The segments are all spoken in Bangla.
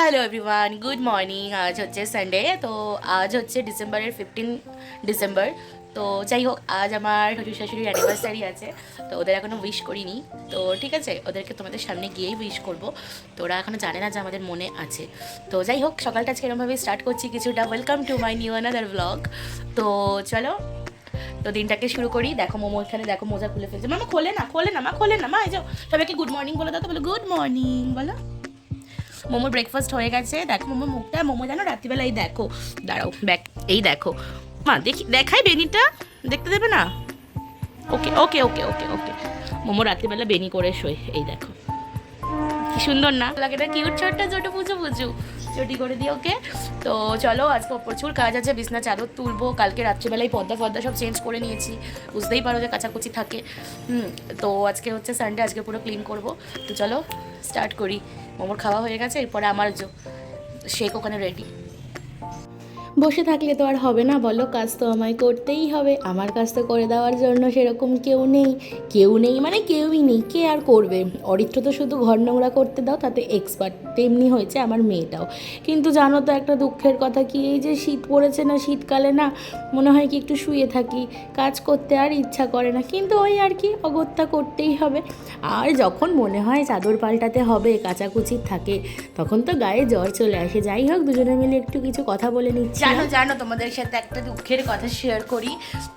Hello everyone, good morning. আজ হচ্ছে সানডে, তো আজ হচ্ছে ডিসেম্বরের 15 ডিসেম্বর। তো যাই হোক, আজ আমার শ্বশুর শাশুড়ির অ্যানিভার্সারি আছে, তো ওদের এখনও উইশ করিনি। তো ঠিক আছে, ওদেরকে তোমাদের সামনে গিয়েই উইশ করবো। তো ওরা এখনও জানে না যে আমাদের মনে আছে। তো যাই হোক, সকালটা আজকে এরকমভাবে স্টার্ট করছি কিছুটা। Welcome to my new another blog. তো চলো, তো দিনটাকে শুরু করি। দেখো মোমো এখানে, দেখো মোজা খুলে ফেলছে। মামা খোলে না, খোলে না, মা খোলে না। মা এই যাও, সবাইকে গুড মর্নিং বলে দাও। তো বলো গুড মর্নিং বলো। মোমোর ব্রেকফাস্ট হয়ে গেছে। দেখো মোমোর মুখটা, মোমো জানো রাত্রিবেলা এই দেখো, দাঁড়াও ব্যাক, এই দেখো মা, দেখি দেখাই বেনিটা, দেখতে দেবে না? ওকে ওকে ওকে ওকে ওকে, মোমো রাত্রিবেলা বেনি করে শোয়, এই দেখো কি সুন্দর না লাগে না? কিউট ছোট্ট ছোট পুজো পুজো চটি করে দিই ওকে। তো চলো, আজকে প্রচুর কাজ আছে। বিছনা চাদর তুলবো, কালকে রাত্রিবেলায় পর্দা ফর্দা সব চেঞ্জ করে নিয়েছি, বুঝতেই পারো যে কাচাকুচি থাকে। তো আজকে হচ্ছে সানডে, আজকে পুরো ক্লিন করবো। তো চলো স্টার্ট করি। মোমোর খাওয়া হয়ে গেছে, এরপরে আমার শেক ওখানে রেডি। বসে থাকলে তো আর হবে না বলো, কাজ তো আমায় করতেই হবে। আমার কাজ তো করে দেওয়ার জন্য সেরকম কেউ নেই। কেউ নেই মানে কেউই নেই, কে আর করবে? অরিত্র তো শুধু ঘর নোংরা করতে দাও, তাতে এক্সপার্ট। তেমনি হয়েছে আমার মেয়েটাও। কিন্তু জানো তো একটা দুঃখের কথা কি, এই যে শীত পড়েছে না, শীতকালে না মনে হয় কি একটু শুয়ে থাকি, কাজ করতে আর ইচ্ছা করে না। কিন্তু ওই আর কি, অগত্যা করতেই হবে। আর যখন মনে হয় চাদর পাল্টাতে হবে, কাচাকুচি থাকে, তখন তো গায়ে জ্বর চলে আসে। যাই হোক, দুজনে মিলে একটু কিছু কথা বলে নিচ্ছি। জানো তোমাদের সাথে একটা দুঃখের কথা শেয়ার করি।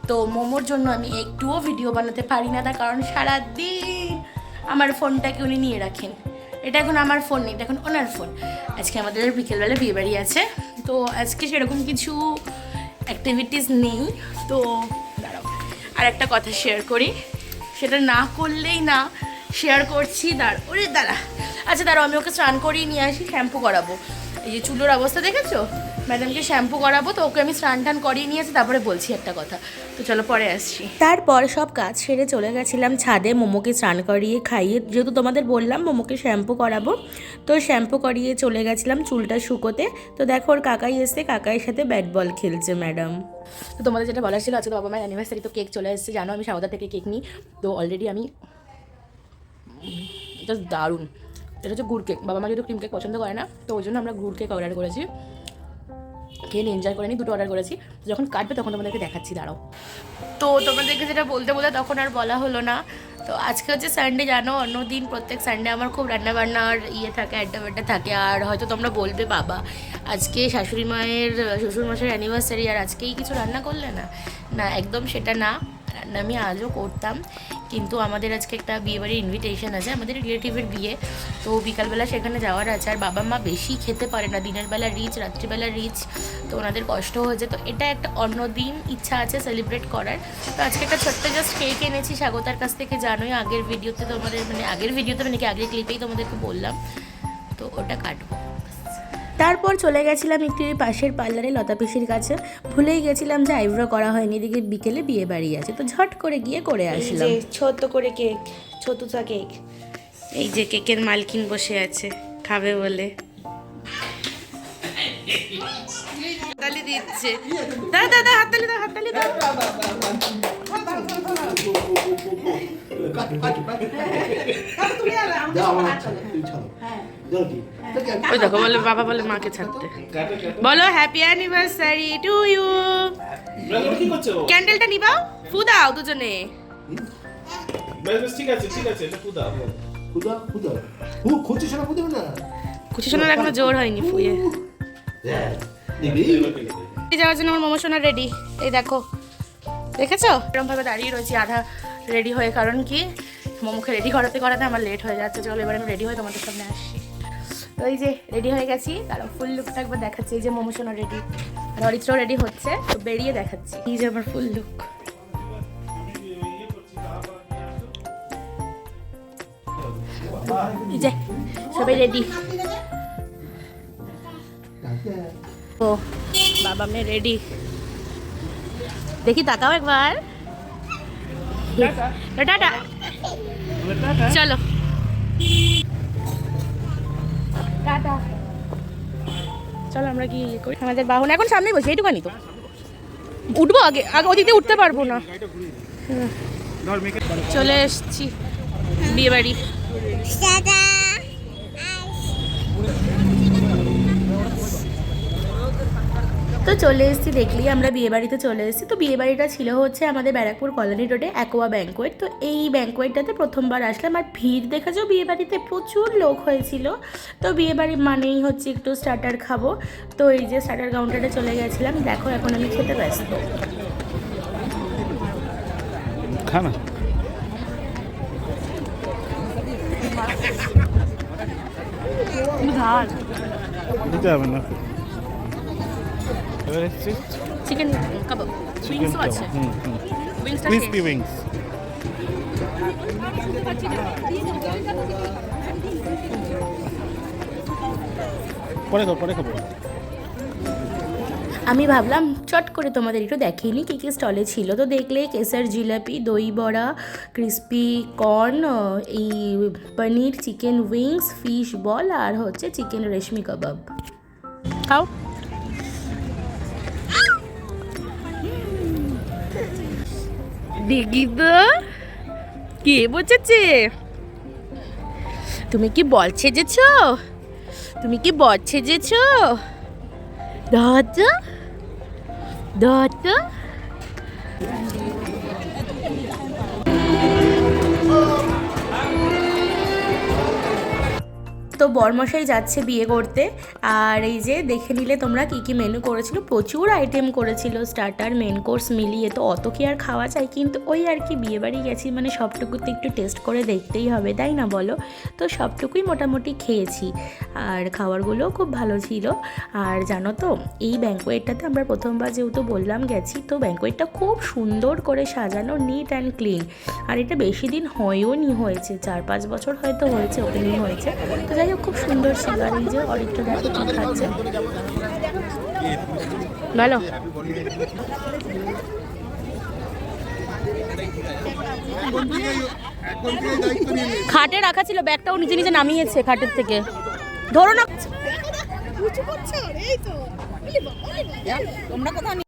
তো মোমোর জন্য আমি একটুও ভিডিও বানাতে পারি না, তার কারণ সারাদিন আমার ফোনটাকে উনি নিয়ে রাখেন। এটা এখন আমার ফোন নেই, এটা এখন ওনার ফোন। আজকে আমাদের বিকেলবেলা বিয়েবাড়ি আছে, তো আজকে সেরকম কিছু অ্যাক্টিভিটিস নেই। তো দাঁড়াও, আর একটা কথা শেয়ার করি, সেটা না করলেই না, শেয়ার করছি। দাঁড়া, আচ্ছা দাঁড়াও, আমি ওকে স্নান করিয়ে নিয়ে আসি, শ্যাম্পু করাবো। এই যে চুলোর অবস্থা দেখেছো, ম্যাডামকে শ্যাম্পু করাবো, তো ওকে আমি স্নান টান করিয়ে নিয়েছি, তারপরে বলছি একটা কথা। তো চলো পরে আসছি। তারপর সব কাজ সেরে চলে গেছিলাম ছাদে, মোমোকে স্নান করিয়ে খাইয়ে, যেহেতু তোমাদের বললাম মোমোকে শ্যাম্পু করাবো, তো শ্যাম্পু করিয়ে চলে গেছিলাম চুলটা শুকোতে। তো দেখো ওর কাকাই এসছে, কাকাইয়ের সাথে ব্যাট বল খেলছে ম্যাডাম। তো তোমাদের যেটা বলার ছিল, আজকে তো বাবা মায়ের অ্যানিভার্সারি, তো কেক চলে এসেছে। জানো আমি সাউদা থেকে কেক নিই, তো অলরেডি আমি জাস্ট দারুণ। এটা হচ্ছে গুড় কেক। বাবা মা যেহেতু ক্রিম কেক পছন্দ করে না, তো ওই জন্য আমরা গুড় কেক অর্ডার করেছি। খেয়ে এনজয় করে নিই, দুটো অর্ডার করেছি। যখন কাটবে তখন তোমাদেরকে দেখাচ্ছি, দাঁড়াও। তো তোমাদেরকে যেটা বলতে তখন আর বলা হলো না। তো আজকে হচ্ছে সানডে, জানো অন্যদিন প্রত্যেক সানডে আমার খুব রান্নাবান্নার থাকে, আড্ডা থাকে। আর হয়তো তোমরা বলবে বাবা আজকে শাশুড়ি মায়ের, শ্বশুরমশাইয়ের অ্যানিভার্সারি আর আজকেই কিছু রান্না করলে না। না, একদম সেটা না। রান্না আমি আজও করতাম, কিন্তু আমাদের আজকে একটা বিয়েবাড়ির ইনভিটেশন আছে, আমাদের রিলেটিভের বিয়ে। তো বিকালবেলা সেখানে যাওয়ার আছে। আর বাবা মা বেশি খেতে পারে না, দিনের বেলা রিচ, রাত্রিবেলা রিচ, তো ওনাদের কষ্ট হয়েছে। তো এটা একটা অন্য দিন ইচ্ছা আছে সেলিব্রেট করার। তো আজকে একটা ছোট্ট জাস্ট কেক এনেছি স্বাগতার কাছ থেকে, জানোই আগের ভিডিওতে তোমাদের আগের ক্লিপেই তোমাদেরকে বললাম। তো ওটা কাটবো। তারপর চলে গেছিলাম একটু পাশের পার্লারে লতা পিসির কাছে। ভুলেই গেছিলাম যে আইব্রো করা হয়নি, এদিকে বিকেলে বিয়ে বাড়ি আছে, তো ঝট করে গিয়ে করে আসলাম। ছোট্ট করে কেক, ছোটুটা কেক। এই যে কেকের মালকিন বসে আছে, খাবে বলে হাততালি দিচ্ছে। দাদা হাততালি দাও, হাততালি দাও। ওই দেখো বলে, বাবা বলে মাকে ছাড়তে। বলো হ্যাপি অ্যানিভার্সারি টু ইউ। ক্যান্ডেলটা নিবাও, ফু দাও দুজনে। ঠিক আছে এটা ফু দাও। খুশি শোনার এখনো জোর হয়নি ফুয়ে। যাওয়ার জন্য আমার মোমো সোনা রেডি, এই দেখো, দেখেছো এরকমভাবে দাঁড়িয়ে রয়েছি আধা রেডি হয়ে। কারণ কি, মোমোকে রেডি করাতে আমার লেট হয়ে যাচ্ছে। চলো এবার আমি রেডি হয়ে তোমাদের সামনে আসছি। তো এই যে রেডি হয়ে গেছি, তারা ফুল লুকটা একবার দেখাচ্ছি। এই যে মোমো সোনা রেডি, আর অরিত্র রেডি হচ্ছে, তো বেরিয়ে দেখাচ্ছি এই যে আমার ফুল লুক। এই যে সবাই রেডি। ও বাবা মেয়ে রেডি, দেখি তাকাও একবার। টাটা, চলো টাটা। চলো আমরা কি করি, আমাদের বাহন এখন সামনে বসে, এইটুকানি তো উঠবো। আগে ওদিক দিয়ে উঠতে পারবো না। চলে এসছি বিয়ে বাড়ি। তো চলে এসেছি, দেখলি আমরা বিয়েবাড়িতে চলে এসেছি। তো বিয়েবাড়িটা ছিল হচ্ছে আমাদের ব্যারাকপুর কলোনি রোডে অ্যাকোয়া ব্যাঙ্কোয়েট। তো এই ব্যাঙ্কোয়েটটাতে প্রথমবার আসলাম, আর ভিড় দেখেছো বিয়েবাড়িতে প্রচুর লোক হয়েছিল। তো বিয়েবাড়ি মানেই হচ্ছে একটু স্টার্টার খাবো, তো এই যে স্টার্টার কাউন্টারে চলে গেছিলাম। দেখো এখন আমি খেতে ব্যস্ত। খানা দিতে হবে না। চিকেন কাবাব, উইংসও আছে। উইংসটা ক্রিসপি উইংস। পরে খাবো। আমি ভাবলাম চট করে তোমাদের একটু দেখিয়ে নিই কী কী স্টলে ছিল। তো দেখলে কেসার জিলাপি, দই বড়া, ক্রিসপি কর্ন, এই পনির, চিকেন উইংস, ফিশ বল, আর হচ্ছে চিকেন রেশমি কাবাব। খাও। দেখি তো কে বসেছে। তুমি কি বল ছেজেছ? তুমি কি বল ছেজেছ? দাদা দাদা তো বরমশাই যাচ্ছে বিয়ে করতে। আর এই যে দেখে নিলে তোমরা কী কী মেনু করেছিল, প্রচুর আইটেম করেছিল, স্টার্টার মেন কোর্স মিলিয়ে। তো অত কি আর খাওয়া যায়, কিন্তু ওই আর কি বিয়েবাড়ি গেছি মানে সবটুকুতে একটু টেস্ট করে দেখতেই হবে, তাই না বলো? তো সবটুকুই মোটামুটি খেয়েছি, আর খাবারগুলোও খুব ভালো ছিল। আর জানো তো এই ব্যাঙ্কোয়েটটাতে আমরা প্রথমবার যেহেতু বললাম গেছি, তো ব্যাঙ্কোয়েটটা খুব সুন্দর করে সাজানো, নিট অ্যান্ড ক্লিন। আর এটা বেশি দিন হয়েছে 4-5 বছর হয়তো হয়েছে ওপেনিং হয়েছে। তো যাই হোক খুব সুন্দর ছিল। আর এই যে অরিত্র দেখো কি খাচ্ছে, ভালো। খাটে রাখা ছিল ব্যাগটাও, নিজে নিজে নামিয়েছে খাটের থেকে। ধরো না।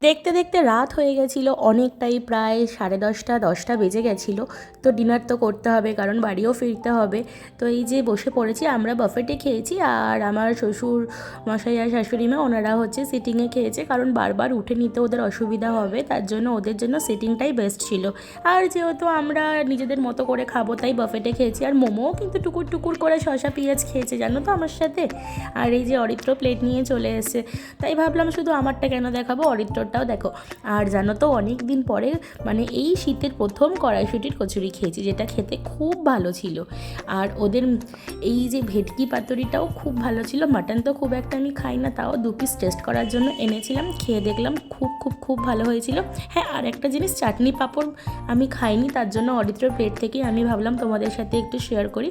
দেখতে দেখতে রাত হয়ে গেছিল অনেকটাই, প্রায় 10:30 বেজে গেছিল। তো ডিনার তো করতে হবে, কারণ বাড়িও ফিরতে হবে। তো এই যে বসে পড়েছি, আমরা বাফেটে খেয়েছি, আর আমার শ্বশুর মশাই আর শাশুড়ি মা ওনারা হচ্ছে সিটিংয়ে খেয়েছে, কারণ বারবার উঠে নিতে ওদের অসুবিধা হবে, তার জন্য ওদের জন্য সিটিংটাই বেস্ট ছিল। আর যেহেতু আমরা নিজেদের মতো করে খাবো তাই বাফেটে খেয়েছি। আর মোমোও কিন্তু টুকুর টুকুর করে শসা পেঁয়াজ খেয়েছে জানো তো আমার সাথে। আর এই যে অরিত্র প্লেট নিয়ে চলে এসেছে, তাই ভাবলাম শুধু আমারটা কেন দেখাবো, অরিত্রটাও দেখো। আর জানো তো অনেক দিন পরে মানে এই শীতের প্রথম কড়াইশুঁটির কচুরি খেয়েছি, যেটা খেতে খুব ভালো ছিল। আর ওদের এই যে ভেটকি পাতুরিটাও খুব ভালো ছিল। মাটন তো খুব একটা আমি খাই না, তাও 2 পিস টেস্ট করার জন্য এনেছিলাম, খেয়ে দেখলাম খুব খুব খুব ভালো হয়েছিল। হ্যাঁ, আর একটা জিনিস, চাটনি পাঁপড় আমি খাইনি, তার জন্য অরিত্রর প্লেট থেকেই আমি ভাবলাম তোমাদের সাথে একটু শেয়ার করি।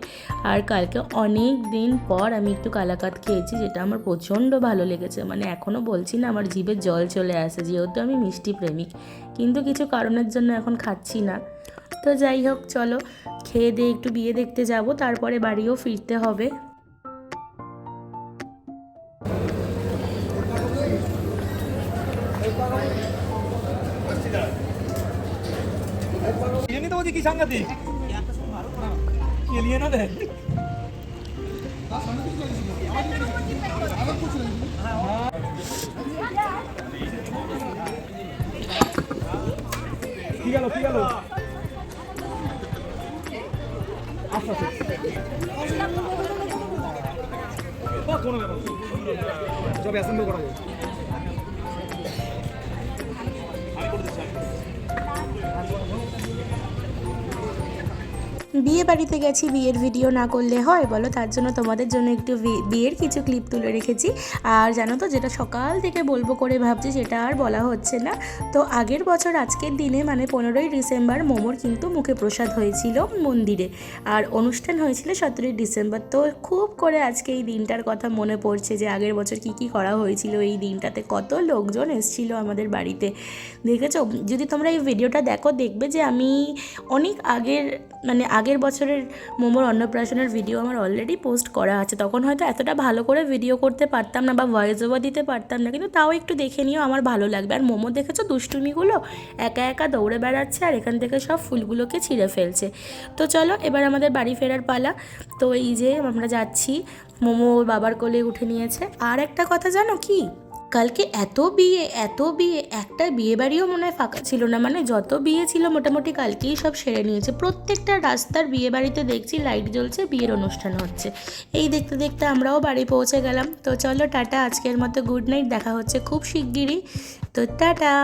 আর কালকে অনেক দিন পর আমি একটু কালাকাত খেয়েছি, যেটা আমার প্রচণ্ড ভালো লেগেছে। মানে এখনও বলছি না, আমার জিভে জল চলে আসে, যেহেতু আমি মিষ্টি প্রেমিক, কিন্তু কিছু কারণের জন্য এখন খাচ্ছি না। তো যাই হোক, চলো খেয়ে দিয়ে একটু বিয়ে দেখতে যাব, তারপরে বাড়িও ফিরতে হবে। কি সাংঘাতিক না দে কি গেল আচ্ছা কোনো ব্যাপার সব অ্যাসেম্বল করা যায়। বিয়ে বাড়িতে গেছি, বিয়ের ভিডিও না করলে হয় বলো? তার জন্য তোমাদের জন্য একটু বিয়ের কিছু ক্লিপ তুলে রেখেছি। আর জানো তো, যেটা সকাল থেকে বলবো করে ভাবছি সেটা আর বলা হচ্ছে না। তো আগের বছর আজকের দিনে মানে 15ই ডিসেম্বর মোমোর কিন্তু মুখে প্রসাদ হয়েছিল মন্দিরে, আর অনুষ্ঠান হয়েছিল 17ই ডিসেম্বর। তো খুব করে আজকে এই দিনটার কথা মনে পড়ছে, যে আগের বছর কি করা হয়েছিল এই দিনটাতে, কত লোকজন এসেছিলো আমাদের বাড়িতে। দেখেছো? যদি তোমরা এই ভিডিওটা দেখো, দেখবে যে আমি অনেক আগের বছরের মোমোর অন্নপ্রাশনের ভিডিও আমার অলরেডি পোস্ট করা আছে। তখন হয়তো এতটা ভালো করে ভিডিও করতে পারতাম না বা ভয়েস ওভার দিতে পারতাম না, কিন্তু তাও একটু দেখে নিও, আমার ভালো লাগবে। আর মোমো দেখেছো দুষ্টুমিগুলো একা একা দৌড়ে বেড়াচ্ছে, আর এখান থেকে সব ফুলগুলোকে ছিঁড়ে ফেলছে। তো চলো এবার আমাদের বাড়ি ফেরার পালা। তো এই যে আমরা যাচ্ছি, মোমো বাবার কোলে উঠে নিয়েছে। আর একটা কথা জানো কি, কালকে এত বিয়ে, একটা বিয়ে বাড়িও মনে হয় ফাঁকা ছিল না, মানে যত বিয়ে ছিল মোটামুটি কালকেই সব সেরে নিয়েছে। প্রত্যেকটা রাস্তার বিয়ে বাড়িতে দেখছি লাইট জ্বলছে, বিয়ের অনুষ্ঠান হচ্ছে। এই দেখতে দেখতে আমরাও বাড়ি পৌঁছে গেলাম। তো চলো টাটা, আজকের মতো গুড নাইট, দেখা হচ্ছে খুব শিগগিরই। তো টাটা।